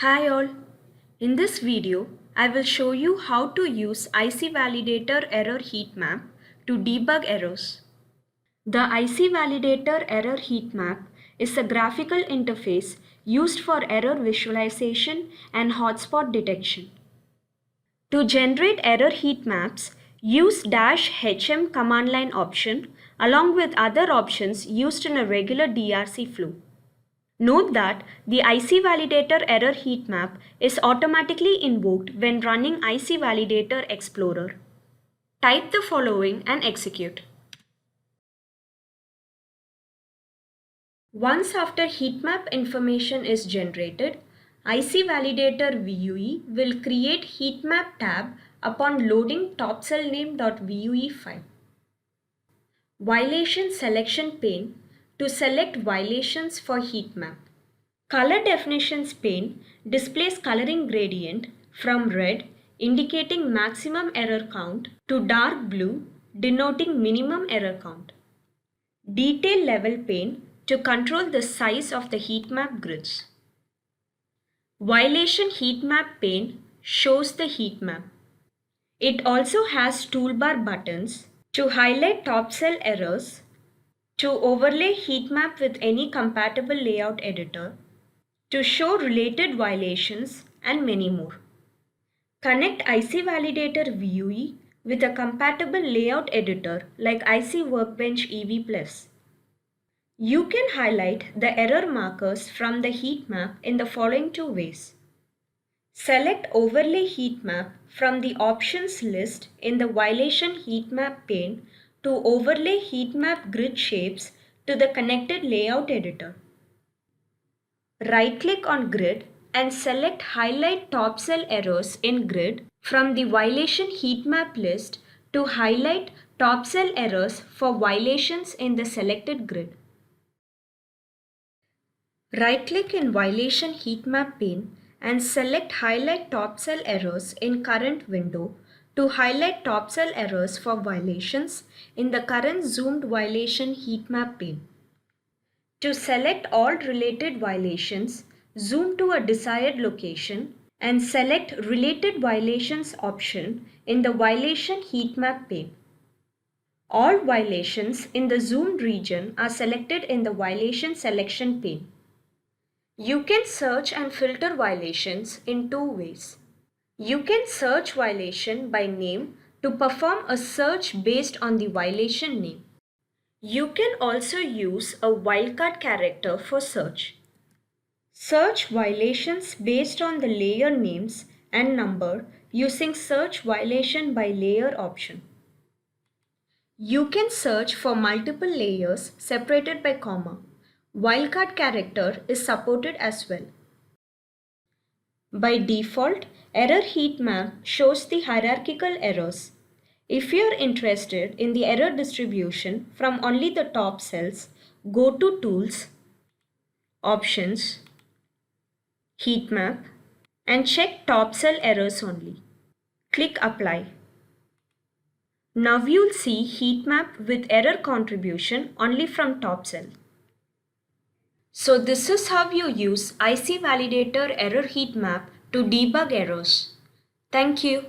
Hi all. In this video, I will show you how to use IC Validator Error Heat Map to debug errors. The IC Validator Error Heat Map is a graphical interface used for error visualization and hotspot detection. To generate error heat maps, use -HM command line option along with other options used in a regular DRC flow. Note that the IC Validator Error Heat Map is automatically invoked when running IC Validator Explorer. Type the following and execute. Once after heat map information is generated, IC Validator VUE will create heat map tab upon loading topcellname.vue file. Violation selection pane to select violations for heat map. Color definitions pane displays coloring gradient from red indicating maximum error count to dark blue denoting minimum error count. Detail level pane to control the size of the heat map grids. Violation heat map pane shows the heat map. It also has toolbar buttons to highlight top cell errors, to overlay heat map with any compatible layout editor, to show related violations, and many more. Connect IC Validator VUE with a compatible layout editor like IC Workbench EV+. You can highlight the error markers from the heat map in the following two ways. Select Overlay Heat Map from the options list in the Violation Heat Map pane to overlay heat map grid shapes to the connected layout editor. Right-click on Grid and select Highlight Top Cell Errors in Grid from the Violation Heat Map list to highlight top cell errors for violations in the selected grid. Right-click in Violation Heat Map pane and select Highlight Top Cell Errors in Current window to highlight top cell errors for violations in the current zoomed violation heat map pane. To select all related violations, zoom to a desired location and select Related Violations option in the Violation Heat Map pane. All violations in the zoomed region are selected in the Violation Selection pane. You can search and filter violations in two ways. You can search violation by name to perform a search based on the violation name. You can also use a wildcard character for search. Search violations based on the layer names and number using Search Violation by Layer option. You can search for multiple layers separated by comma. Wildcard character is supported as well. By default, Error Heat Map shows the hierarchical errors. If you are interested in the error distribution from only the top cells, go to Tools, Options, Heat Map, and check top cell errors only. Click Apply. Now you'll see heat map with error contribution only from top cell. So this is how you use IC Validator Error Heat Map to debug errors. Thank you.